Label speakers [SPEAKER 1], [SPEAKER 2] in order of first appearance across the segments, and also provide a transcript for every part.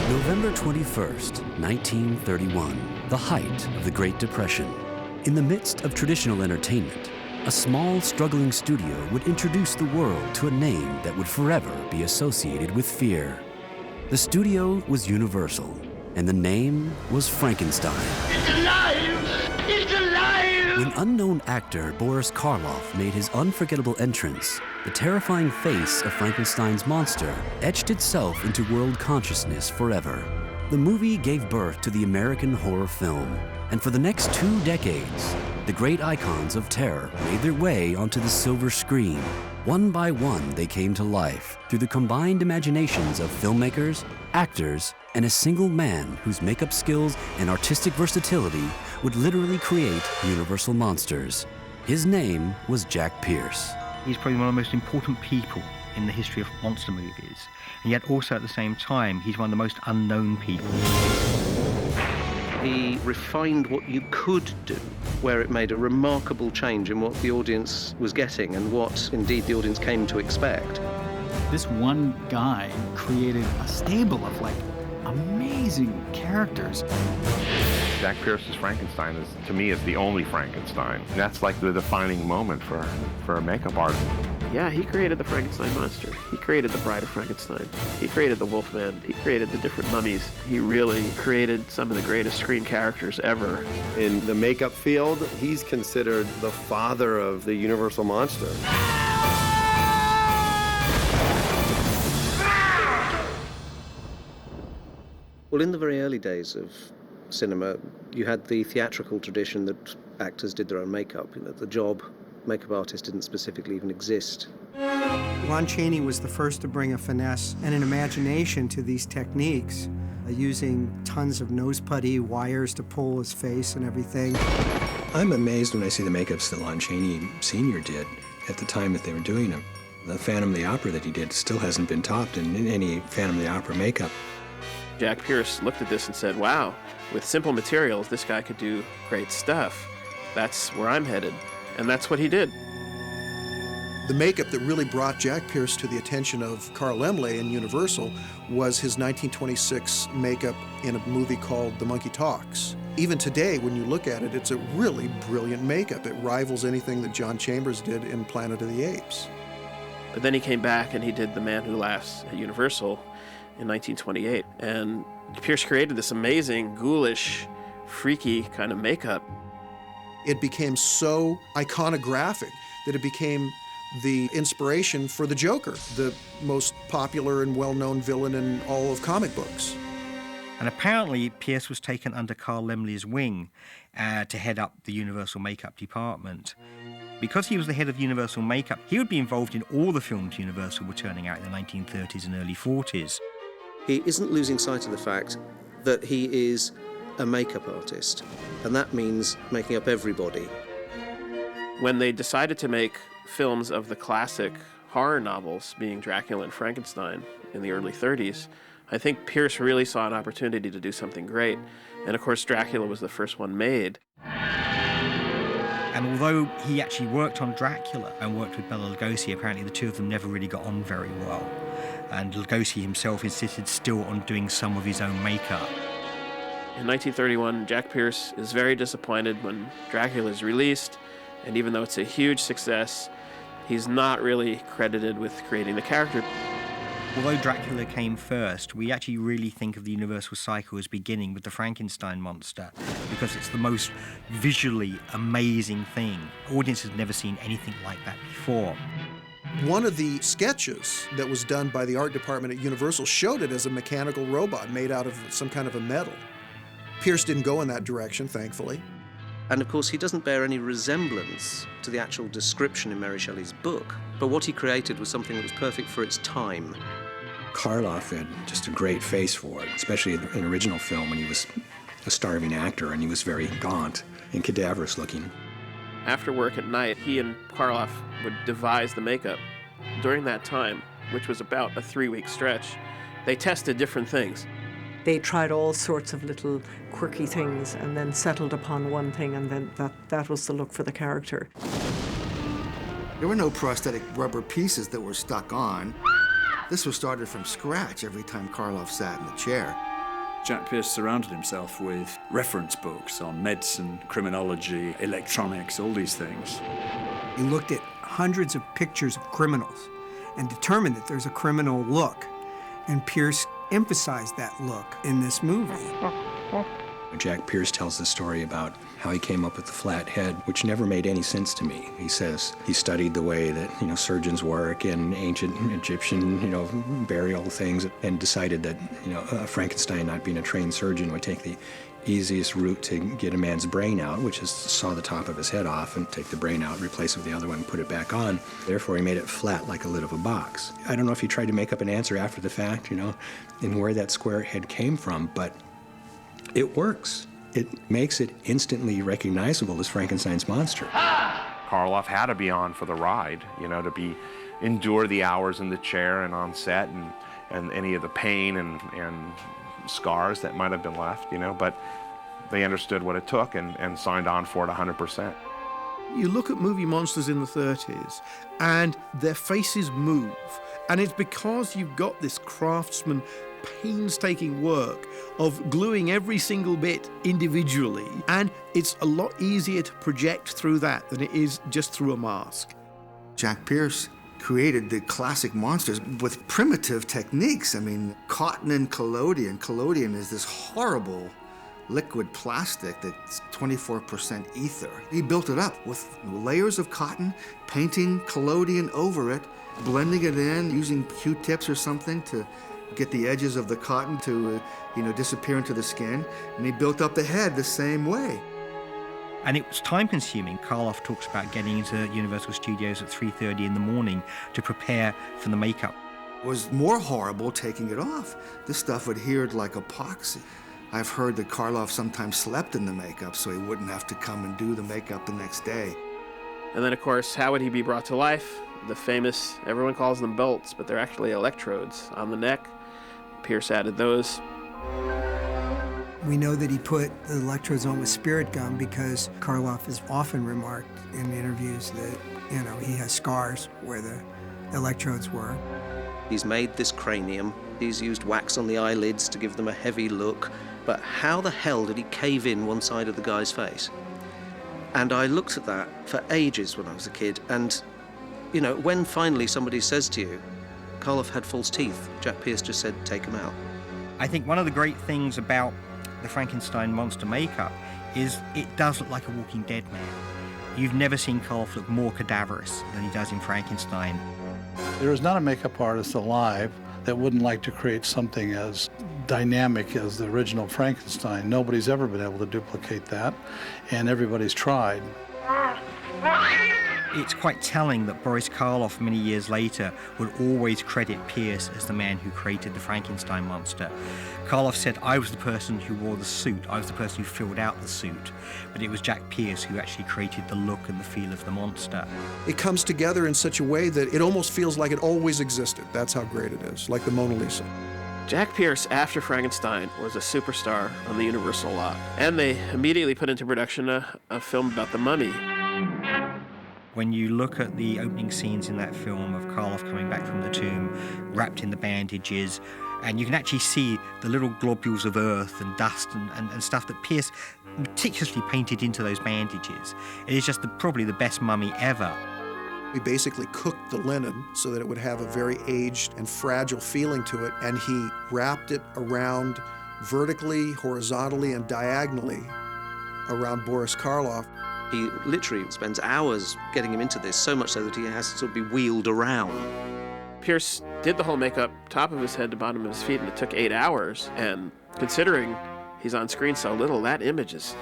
[SPEAKER 1] November 21st, 1931, the height of the Great Depression. In the midst of traditional entertainment, a small, struggling studio would introduce the world to a name that would forever be associated with fear. The studio was Universal, and the name was Frankenstein.
[SPEAKER 2] It's alive! It's alive!
[SPEAKER 1] When unknown actor Boris Karloff made his unforgettable entrance, the terrifying face of Frankenstein's monster etched itself into world consciousness forever. The movie gave birth to the American horror film, and for the next 2 decades, the great icons of terror made their way onto the silver screen. One by one, they came to life through the combined imaginations of filmmakers, actors, and a single man whose makeup skills and artistic versatility would literally create Universal monsters. His name was Jack Pierce.
[SPEAKER 3] He's probably one of the most important people in the history of monster movies, and yet also at the same time, he's one of the most unknown people.
[SPEAKER 4] He refined what you could do, where it made a remarkable change in what the audience was getting and what, indeed, the audience came to expect.
[SPEAKER 5] This one guy created a stable of, amazing characters.
[SPEAKER 6] Jack Pierce's Frankenstein to me, is the only Frankenstein. And that's like the defining moment for a makeup artist.
[SPEAKER 7] Yeah, he created the Frankenstein monster. He created the Bride of Frankenstein. He created the Wolfman. He created the different mummies. He really created some of the greatest screen characters ever.
[SPEAKER 8] In the makeup field, he's considered the father of the Universal monster.
[SPEAKER 4] Well, in the very early days of cinema, you had the theatrical tradition that actors did their own makeup. The job makeup artist didn't specifically even exist.
[SPEAKER 9] Lon Chaney was the first to bring a finesse and an imagination to these techniques, using tons of nose putty, wires to pull his face and everything.
[SPEAKER 10] I'm amazed when I see the makeups that Lon Chaney Sr. did at the time that they were doing them. The Phantom of the Opera that he did still hasn't been topped in any Phantom of the Opera makeup.
[SPEAKER 7] Jack Pierce looked at this and said, wow, with simple materials, this guy could do great stuff. That's where I'm headed. And that's what he did.
[SPEAKER 11] The makeup that really brought Jack Pierce to the attention of Carl Laemmle and Universal was his 1926 makeup in a movie called The Monkey Talks. Even today, when you look at it, it's a really brilliant makeup. It rivals anything that John Chambers did in Planet of the Apes.
[SPEAKER 7] But then he came back and he did The Man Who Laughs at Universal in 1928. And Pierce created this amazing, ghoulish, freaky kind of makeup.
[SPEAKER 11] It became so iconographic that it became the inspiration for the Joker, the most popular and well-known villain in all of comic books.
[SPEAKER 3] And apparently, Pierce was taken under Carl Laemmle's wing to head up the Universal makeup department. Because he was the head of Universal makeup, he would be involved in all the films Universal were turning out in the 1930s and early 40s.
[SPEAKER 4] He isn't losing sight of the fact that he is a makeup artist, and that means making up everybody.
[SPEAKER 7] When they decided to make films of the classic horror novels, being Dracula and Frankenstein in the early 30s, I think Pierce really saw an opportunity to do something great. And of course, Dracula was the first one made.
[SPEAKER 3] And although he actually worked on Dracula and worked with Bela Lugosi, apparently the two of them never really got on very well. And Lugosi himself insisted still on doing some of his own makeup.
[SPEAKER 7] In 1931, Jack Pierce is very disappointed when Dracula is released, and even though it's a huge success, he's not really credited with creating the character.
[SPEAKER 3] Although Dracula came first, we actually really think of the Universal cycle as beginning with the Frankenstein monster, because it's the most visually amazing thing. Audiences have never seen anything like that before.
[SPEAKER 11] One of the sketches that was done by the art department at Universal showed it as a mechanical robot made out of some kind of a metal. Pierce didn't go in that direction, thankfully.
[SPEAKER 4] And of course, he doesn't bear any resemblance to the actual description in Mary Shelley's book, but what he created was something that was perfect for its time.
[SPEAKER 10] Karloff had just a great face for it, especially in the original film when he was a starving actor and he was very gaunt and cadaverous looking.
[SPEAKER 7] After work at night, he and Karloff would devise the makeup. During that time, which was about a 3-week stretch, they tested different things.
[SPEAKER 12] They tried all sorts of little quirky things and then settled upon one thing, and then that was the look for the character.
[SPEAKER 13] There were no prosthetic rubber pieces that were stuck on. This was started from scratch every time Karloff sat in the chair.
[SPEAKER 14] Jack Pierce surrounded himself with reference books on medicine, criminology, electronics, all these things.
[SPEAKER 9] He looked at hundreds of pictures of criminals and determined that there's a criminal look. And Pierce emphasized that look in this movie.
[SPEAKER 10] Jack Pierce tells the story about how he came up with the flat head, which never made any sense to me. He says he studied the way that, surgeons work in ancient Egyptian, burial things, and decided that, Frankenstein, not being a trained surgeon, would take the easiest route to get a man's brain out, which is to saw the top of his head off and take the brain out, replace it with the other one, and put it back on. Therefore, he made it flat like a lid of a box. I don't know if he tried to make up an answer after the fact, and where that square head came from, but it works. It makes it instantly recognizable as Frankenstein's monster.
[SPEAKER 6] Karloff had to be on for the ride, to endure the hours in the chair and on set and any of the pain and scars that might have been left, but they understood what it took and signed on for it 100%.
[SPEAKER 15] You look at movie monsters in the 30s and their faces move, and it's because you've got this craftsman painstaking work of gluing every single bit individually, and it's a lot easier to project through that than it is just through a mask.
[SPEAKER 13] Jack Pierce created the classic monsters with primitive techniques. I mean, cotton and collodion. Collodion is this horrible liquid plastic that's 24% ether. He built it up with layers of cotton, painting collodion over it, blending it in, using Q-tips or something to get the edges of the cotton to, disappear into the skin. And he built up the head the same way.
[SPEAKER 3] And it was time-consuming. Karloff talks about getting into Universal Studios at 3:30 in the morning to prepare for the makeup.
[SPEAKER 13] It was more horrible taking it off. This stuff adhered like epoxy. I've heard that Karloff sometimes slept in the makeup so he wouldn't have to come and do the makeup the next day.
[SPEAKER 7] And then, of course, how would he be brought to life? The famous, everyone calls them bolts, but they're actually electrodes on the neck. Pierce added those.
[SPEAKER 9] We know that he put the electrodes on with spirit gum because Karloff has often remarked in interviews that, he has scars where the electrodes were.
[SPEAKER 4] He's made this cranium. He's used wax on the eyelids to give them a heavy look. But how the hell did he cave in one side of the guy's face? And I looked at that for ages when I was a kid. And, when finally somebody says to you, Karloff had false teeth, Jack Pierce just said, take them out.
[SPEAKER 3] I think one of the great things about the Frankenstein monster makeup is it does look like a Walking Dead man. You've never seen Karloff look more cadaverous than he does in Frankenstein.
[SPEAKER 16] There is not a makeup artist alive that wouldn't like to create something as dynamic as the original Frankenstein. Nobody's ever been able to duplicate that, and everybody's tried.
[SPEAKER 3] It's quite telling that Boris Karloff, many years later, would always credit Pierce as the man who created the Frankenstein monster. Karloff said, I was the person who wore the suit, I was the person who filled out the suit, but it was Jack Pierce who actually created the look and the feel of the monster.
[SPEAKER 11] It comes together in such a way that it almost feels like it always existed. That's how great it is, like the Mona Lisa.
[SPEAKER 7] Jack Pierce, after Frankenstein, was a superstar on the Universal lot, and they immediately put into production a film about the mummy.
[SPEAKER 3] When you look at the opening scenes in that film of Karloff coming back from the tomb, wrapped in the bandages, and you can actually see the little globules of earth and dust and stuff that Pierce meticulously painted into those bandages. It is just probably the best mummy ever.
[SPEAKER 11] We basically cooked the linen so that it would have a very aged and fragile feeling to it, and he wrapped it around vertically, horizontally, and diagonally around Boris Karloff.
[SPEAKER 4] He literally spends hours getting him into this, so much so that he has to sort of be wheeled around.
[SPEAKER 7] Pierce did the whole makeup, top of his head to bottom of his feet, and it took 8 hours. And considering he's on screen so little, that image is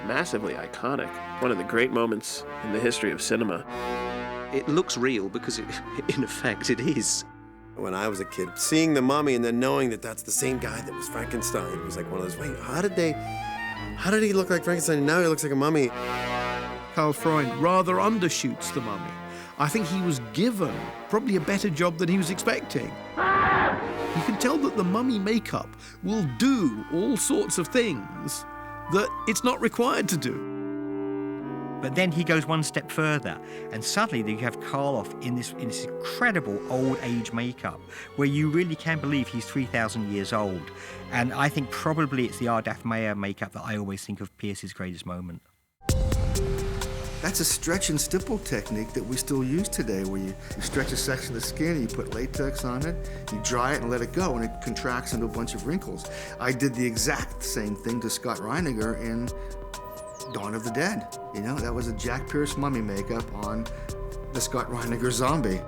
[SPEAKER 7] massively iconic. One of the great moments in the history of cinema.
[SPEAKER 4] It looks real because, in effect, it is.
[SPEAKER 8] When I was a kid, seeing the mummy and then knowing that that's the same guy that was Frankenstein was like one of those, wait, how did he look like Frankenstein and now he looks like a mummy?
[SPEAKER 15] Karl Freund rather undershoots the mummy. I think he was given probably a better job than he was expecting. You can tell that the mummy makeup will do all sorts of things that it's not required to do.
[SPEAKER 3] But then he goes one step further, and suddenly you have Karloff in this incredible old age makeup, where you really can believe he's 3,000 years old. And I think probably it's the Ardath Meir makeup that I always think of Pierce's greatest moment.
[SPEAKER 13] That's a stretch and stipple technique that we still use today, where you stretch a section of the skin, you put latex on it, you dry it and let it go, and it contracts into a bunch of wrinkles. I did the exact same thing to Scott Reiniger in Dawn of the Dead. You know, that was a Jack Pierce mummy makeup on the Scott Reiniger zombie.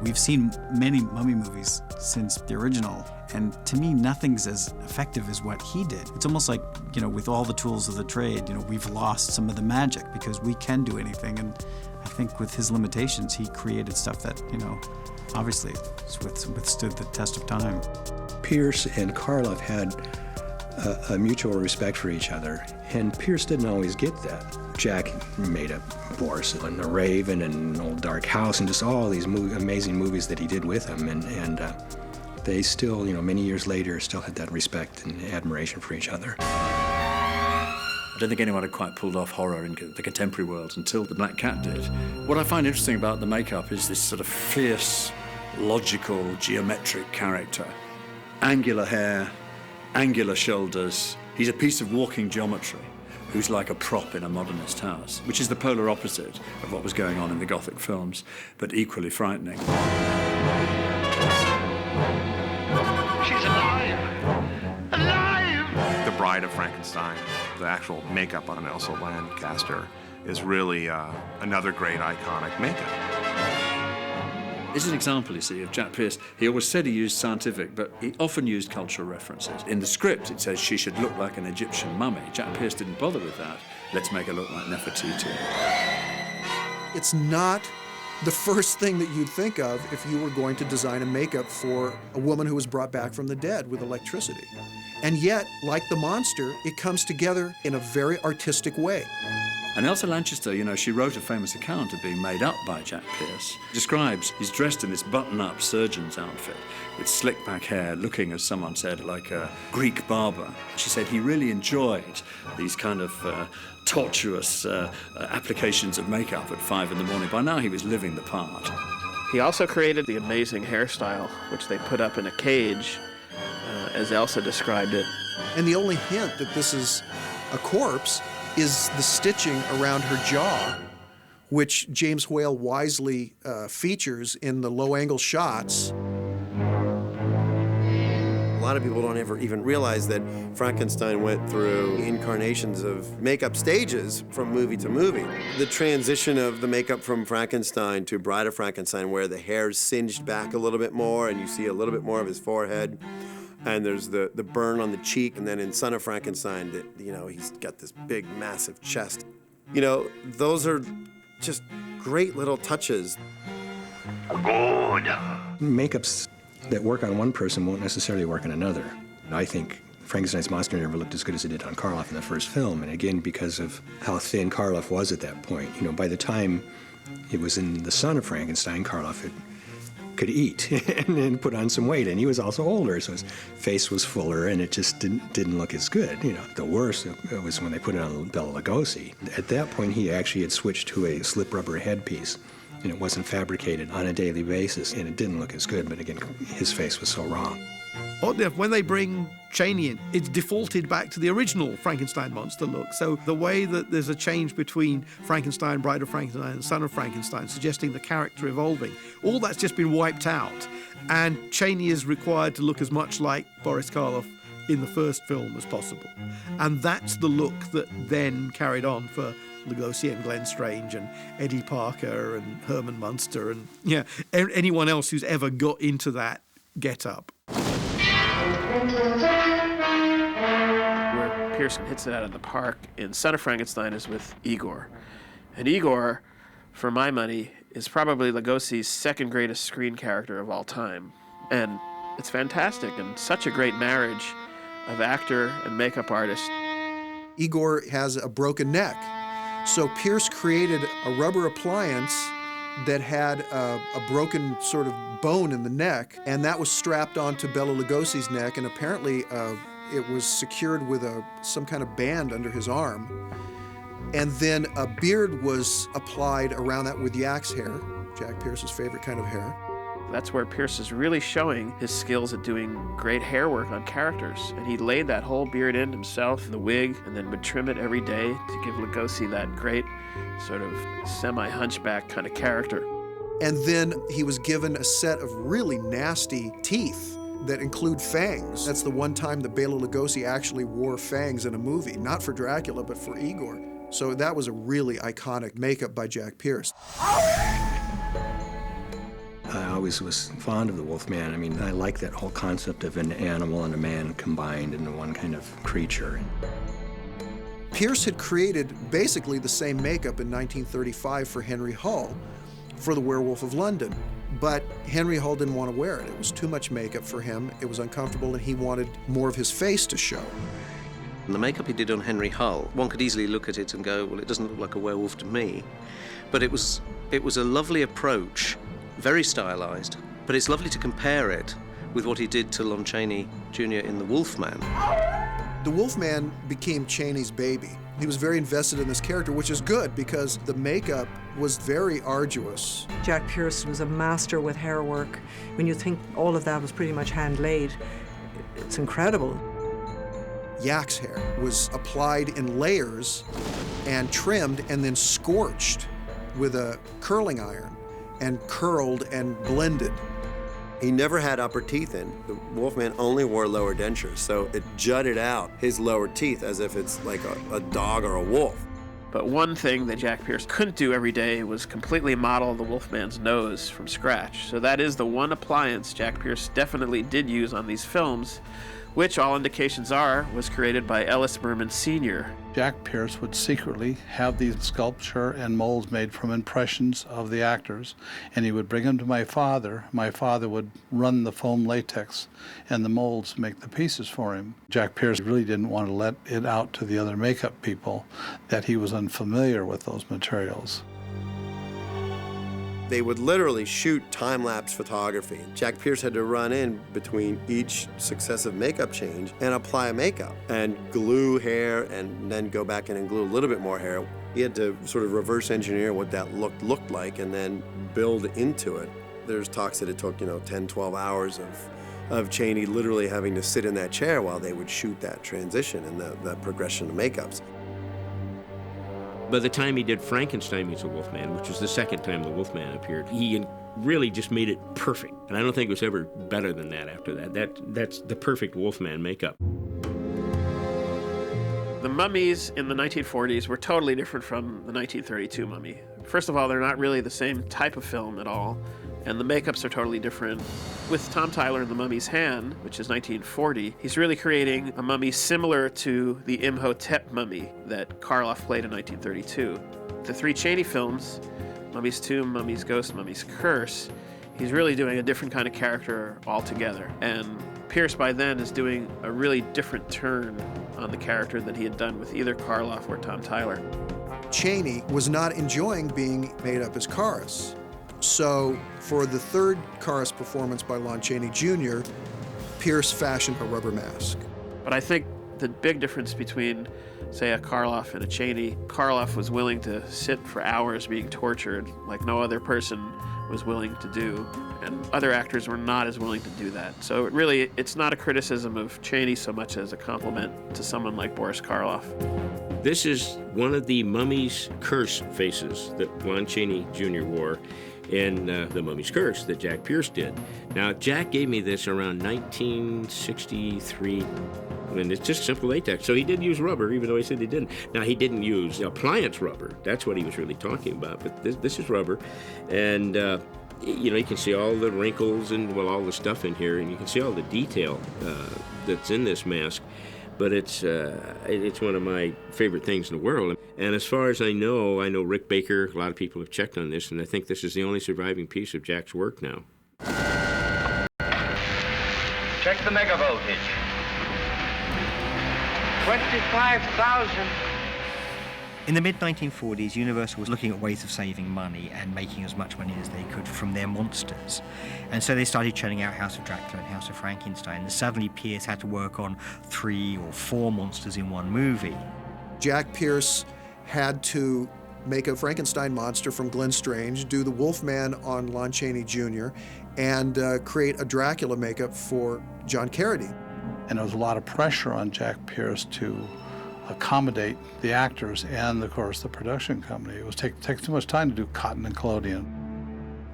[SPEAKER 5] We've seen many mummy movies since the original, and to me, nothing's as effective as what he did. It's almost like, you know, with all the tools of the trade, you know, we've lost some of the magic because we can do anything, and I think with his limitations, he created stuff that, you know, obviously withstood the test of time.
[SPEAKER 10] Pierce and Karloff had a mutual respect for each other, and Pierce didn't always get that. Jack made up Boris and The Raven and Old Dark House and just all these amazing movies that he did with him, and they still, you know, many years later, still had that respect and admiration for each other.
[SPEAKER 14] I don't think anyone had quite pulled off horror in the contemporary world until The Black Cat did. What I find interesting about the makeup is this sort of fierce, logical, geometric character. Angular hair, angular shoulders. He's a piece of walking geometry who's like a prop in a modernist house, which is the polar opposite of what was going on in the Gothic films, but equally frightening.
[SPEAKER 2] She's alive! Alive!
[SPEAKER 6] The Bride of Frankenstein, the actual makeup on Elsa Lancaster, is really another great iconic makeup.
[SPEAKER 14] This is an example, you see, of Jack Pierce. He always said he used scientific, but he often used cultural references. In the script, it says she should look like an Egyptian mummy. Jack Pierce didn't bother with that. Let's make her look like Nefertiti.
[SPEAKER 11] It's not the first thing that you'd think of if you were going to design a makeup for a woman who was brought back from the dead with electricity. And yet, like the monster, it comes together in a very artistic way.
[SPEAKER 14] And Elsa Lanchester, you know, she wrote a famous account of being made up by Jack Pierce. Describes he's dressed in this button-up surgeon's outfit with slick-back hair, looking, as someone said, like a Greek barber. She said he really enjoyed these kind of tortuous applications of makeup at 5 in the morning. By now, he was living the part.
[SPEAKER 7] He also created the amazing hairstyle, which they put up in a cage, as Elsa described it.
[SPEAKER 11] And the only hint that this is a corpse is the stitching around her jaw, which James Whale wisely features in the low-angle shots.
[SPEAKER 8] A lot of people don't ever even realize that Frankenstein went through incarnations of makeup stages from movie to movie. The transition of the makeup from Frankenstein to Bride of Frankenstein, where the hair's singed back a little bit more and you see a little bit more of his forehead, and there's the burn on the cheek, and then in Son of Frankenstein, you know, he's got this big, massive chest. You know, those are just great little touches.
[SPEAKER 2] Good.
[SPEAKER 10] Makeups that work on one person won't necessarily work on another. I think Frankenstein's monster never looked as good as it did on Karloff in the first film, and again, because of how thin Karloff was at that point. You know, by the time it was in The Son of Frankenstein, Karloff could eat and put on some weight, and he was also older, so his face was fuller, and it just didn't look as good. You know, the worst was when they put it on Bela Lugosi. At that point, he actually had switched to a slip rubber headpiece, and it wasn't fabricated on a daily basis, and it didn't look as good. But again, his face was so wrong.
[SPEAKER 15] Oddly enough, when they bring Chaney in, it's defaulted back to the original Frankenstein monster look. So the way that there's a change between Frankenstein, Bride of Frankenstein, and Son of Frankenstein, suggesting the character evolving, all that's just been wiped out. And Chaney is required to look as much like Boris Karloff in the first film as possible. And that's the look that then carried on for Lugosi and Glenn Strange and Eddie Parker and Herman Munster and anyone else who's ever got into that get-up.
[SPEAKER 7] Where Pearson hits it out of the park in Son of Frankenstein is with Igor. And Igor, for my money, is probably Lugosi's second greatest screen character of all time. And it's fantastic and such a great marriage of actor and makeup artist.
[SPEAKER 11] Igor has a broken neck, so Pierce created a rubber appliance that had a broken sort of bone in the neck, and that was strapped onto Bela Lugosi's neck, and apparently it was secured with some kind of band under his arm. And then a beard was applied around that with yak's hair, Jack Pierce's favorite kind of hair.
[SPEAKER 7] That's where Pierce is really showing his skills at doing great hair work on characters. And he laid that whole beard in himself, the wig, and then would trim it every day to give Lugosi that great sort of semi-hunchback kind of character.
[SPEAKER 11] And then he was given a set of really nasty teeth that include fangs. That's the one time that Bela Lugosi actually wore fangs in a movie, not for Dracula, but for Igor. So that was a really iconic makeup by Jack Pierce.
[SPEAKER 10] I always was fond of the Wolfman. I mean, I like that whole concept of an animal and a man combined into one kind of creature.
[SPEAKER 11] Pierce had created basically the same makeup in 1935 for Henry Hull for the Werewolf of London. But Henry Hull didn't want to wear it. It was too much makeup for him. It was uncomfortable, and he wanted more of his face to show.
[SPEAKER 4] And the makeup he did on Henry Hull, one could easily look at it and go, well, it doesn't look like a werewolf to me. But it was a lovely approach, very stylized, but it's lovely to compare it with what he did to Lon Chaney Jr. in The Wolfman.
[SPEAKER 11] The Wolfman became Chaney's baby. He was very invested in this character, which is good because the makeup was very arduous.
[SPEAKER 12] Jack Pierce was a master with hair work. When you think all of that was pretty much hand-laid, it's incredible.
[SPEAKER 11] Yak's hair was applied in layers and trimmed and then scorched with a curling iron and curled and blended.
[SPEAKER 8] He never had upper teeth in. The Wolfman only wore lower dentures, so it jutted out his lower teeth as if it's like a dog or a wolf.
[SPEAKER 7] But one thing that Jack Pierce couldn't do every day was completely model the Wolfman's nose from scratch. So that is the one appliance Jack Pierce definitely did use on these films, which all indications are was created by Ellis Berman Sr.
[SPEAKER 16] Jack Pierce would secretly have these sculpture and molds made from impressions of the actors, and he would bring them to my father. My father would run the foam latex and the molds, make the pieces for him. Jack Pierce really didn't want to let it out to the other makeup people that he was unfamiliar with those materials.
[SPEAKER 8] They would literally shoot time-lapse photography. Jack Pierce had to run in between each successive makeup change and apply a makeup and glue hair and then go back in and glue a little bit more hair. He had to sort of reverse engineer what that looked like and then build into it. There's talks that it took, 10, 12 hours of Chaney literally having to sit in that chair while they would shoot that transition and that progression of makeups.
[SPEAKER 17] By the time he did Frankenstein Meets the Wolfman, which was the second time the Wolfman appeared, he really just made it perfect. And I don't think it was ever better than that after that. That's the perfect Wolfman makeup.
[SPEAKER 7] The mummies in the 1940s were totally different from the 1932 mummy. First of all, they're not really the same type of film at all, and the makeups are totally different. With Tom Tyler in The Mummy's Hand, which is 1940, he's really creating a mummy similar to the Imhotep mummy that Karloff played in 1932. The three Chaney films, Mummy's Tomb, Mummy's Ghost, Mummy's Curse, he's really doing a different kind of character altogether. And Pierce by then is doing a really different turn on the character than he had done with either Karloff or Tom Tyler.
[SPEAKER 11] Chaney was not enjoying being made up as Karras. So for the third Karras performance by Lon Chaney Jr., Pierce fashioned a rubber mask.
[SPEAKER 7] But I think the big difference between, say, a Karloff and a Chaney, Karloff was willing to sit for hours being tortured like no other person was willing to do, and other actors were not as willing to do that. So it's not a criticism of Chaney so much as a compliment to someone like Boris Karloff.
[SPEAKER 17] This is one of the Mummy's Curse faces that Lon Chaney Jr. wore in The Mummy's Curse that Jack Pierce did. Now, Jack gave me this around 1963, and it's just simple latex. So he did use rubber, even though he said he didn't. Now, he didn't use appliance rubber. That's what he was really talking about, but this is rubber. And, you can see all the wrinkles and, all the stuff in here, and you can see all the detail that's in this mask. But it's one of my favorite things in the world. And as far as I know Rick Baker, a lot of people have checked on this, and I think this is the only surviving piece of Jack's work now.
[SPEAKER 2] Check the megavoltage. 25,000.
[SPEAKER 3] In the mid-1940s, Universal was looking at ways of saving money and making as much money as they could from their monsters. And so they started churning out House of Dracula and House of Frankenstein. And suddenly Pierce had to work on 3 or 4 monsters in one movie.
[SPEAKER 11] Jack Pierce had to make a Frankenstein monster from Glenn Strange, do the Wolfman on Lon Chaney Jr., and create a Dracula makeup for John Carradine.
[SPEAKER 16] And there was a lot of pressure on Jack Pierce to accommodate the actors and, of course, the production company. It was take too much time to do cotton and collodion.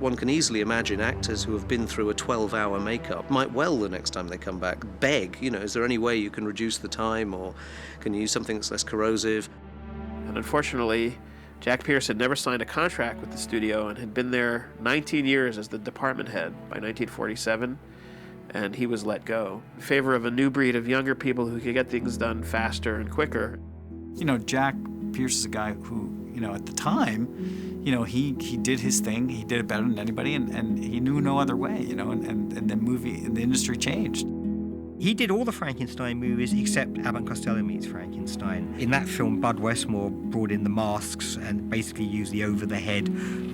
[SPEAKER 4] One can easily imagine actors who have been through a 12-hour makeup might well, the next time they come back, beg, is there any way you can reduce the time, or can you use something that's less corrosive?
[SPEAKER 7] And unfortunately, Jack Pierce had never signed a contract with the studio and had been there 19 years as the department head by 1947, and he was let go in favor of a new breed of younger people who could get things done faster and quicker.
[SPEAKER 5] Jack Pierce is a guy who, at the time, he did his thing, he did it better than anybody, and he knew no other way, and the industry changed.
[SPEAKER 3] He did all the Frankenstein movies except Abbott and Costello Meets Frankenstein. In that film, Bud Westmore brought in the masks and basically used the over-the-head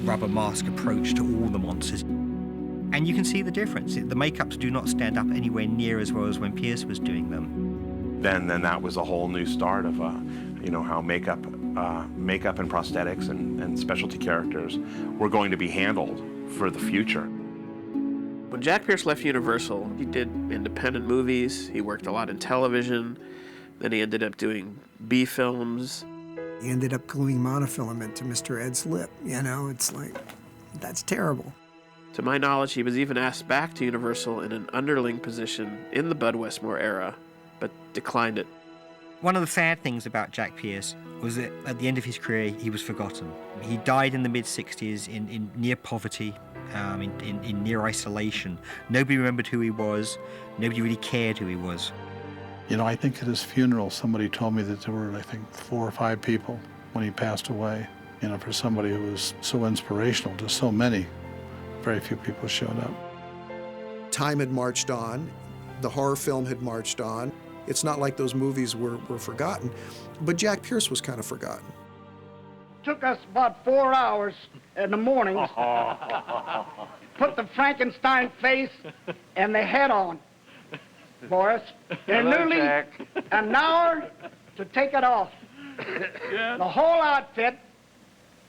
[SPEAKER 3] rubber mask approach to all the monsters. And you can see the difference. The makeups do not stand up anywhere near as well as when Pierce was doing them.
[SPEAKER 6] Then that was a whole new start of, how makeup and prosthetics and specialty characters were going to be handled for the future.
[SPEAKER 7] When Jack Pierce left Universal, he did independent movies, he worked a lot in television, then he ended up doing B films.
[SPEAKER 9] He ended up gluing monofilament to Mr. Ed's lip, it's like, that's terrible.
[SPEAKER 7] To my knowledge, he was even asked back to Universal in an underling position in the Bud Westmore era, but declined it.
[SPEAKER 3] One of the sad things about Jack Pierce was that at the end of his career, he was forgotten. He died in the mid-60s in near poverty, in near isolation. Nobody remembered who he was. Nobody really cared who he was.
[SPEAKER 16] I think at his funeral, somebody told me that there were, 4 or 5 people when he passed away. For somebody who was so inspirational to so many, very few people showed up.
[SPEAKER 11] Time had marched on. The horror film had marched on. It's not like those movies were forgotten, but Jack Pierce was kind of forgotten.
[SPEAKER 18] Took us about 4 hours in the morning. Put the Frankenstein face and the head on for us. And nearly an hour to take it off.
[SPEAKER 19] Yeah.
[SPEAKER 18] The whole outfit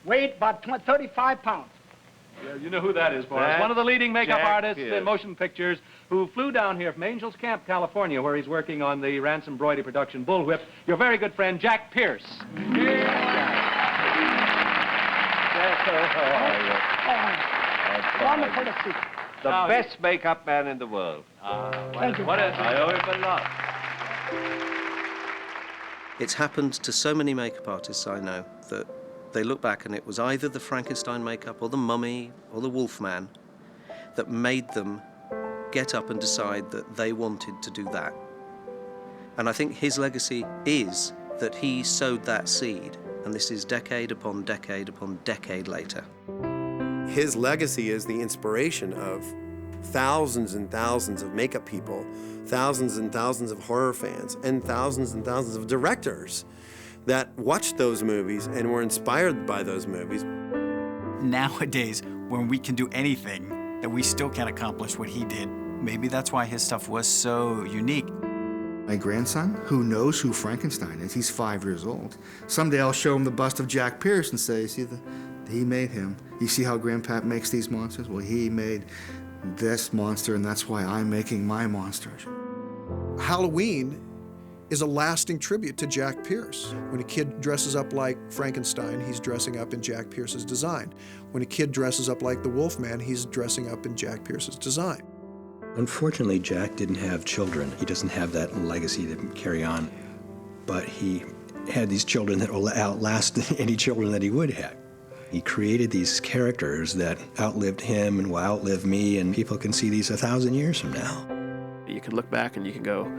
[SPEAKER 18] weighed about 35 pounds.
[SPEAKER 19] Yeah, you know who that is, Boris. One of the leading makeup artists in motion pictures who flew down here from Angels Camp, California, where he's working on the Ransom Broidy production Bullwhip. Your very good friend, Jack Pierce.
[SPEAKER 18] Wonderful to see.
[SPEAKER 2] The best makeup man in the world.
[SPEAKER 18] Thank you.
[SPEAKER 2] I owe him a lot.
[SPEAKER 4] It's happened to so many makeup artists I know that they look back and it was either the Frankenstein makeup or the Mummy or the Wolfman that made them get up and decide that they wanted to do that. And I think his legacy is that he sowed that seed, and this is decade upon decade upon decade later.
[SPEAKER 8] His legacy is the inspiration of thousands and thousands of makeup people, thousands and thousands of horror fans, and thousands of directors that watched those movies and were inspired by those movies.
[SPEAKER 5] Nowadays, when we can do anything, that we still can't accomplish what he did. Maybe that's why his stuff was so unique.
[SPEAKER 13] My grandson, who knows who Frankenstein is, he's 5 years old. Someday I'll show him the bust of Jack Pierce and say, see, he made him. You see how Grandpap makes these monsters? Well, he made this monster, and that's why I'm making my monsters.
[SPEAKER 11] Halloween is a lasting tribute to Jack Pierce. When a kid dresses up like Frankenstein, he's dressing up in Jack Pierce's design. When a kid dresses up like the Wolfman, he's dressing up in Jack Pierce's design.
[SPEAKER 10] Unfortunately, Jack didn't have children. He doesn't have that legacy to carry on. But he had these children that will outlast any children that he would have. He created these characters that outlived him and will outlive me, and people can see these 1,000 years from now.
[SPEAKER 7] You can look back and you can go,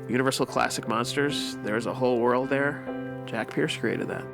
[SPEAKER 7] Universal Classic Monsters, there's a whole world there. Jack Pierce created that.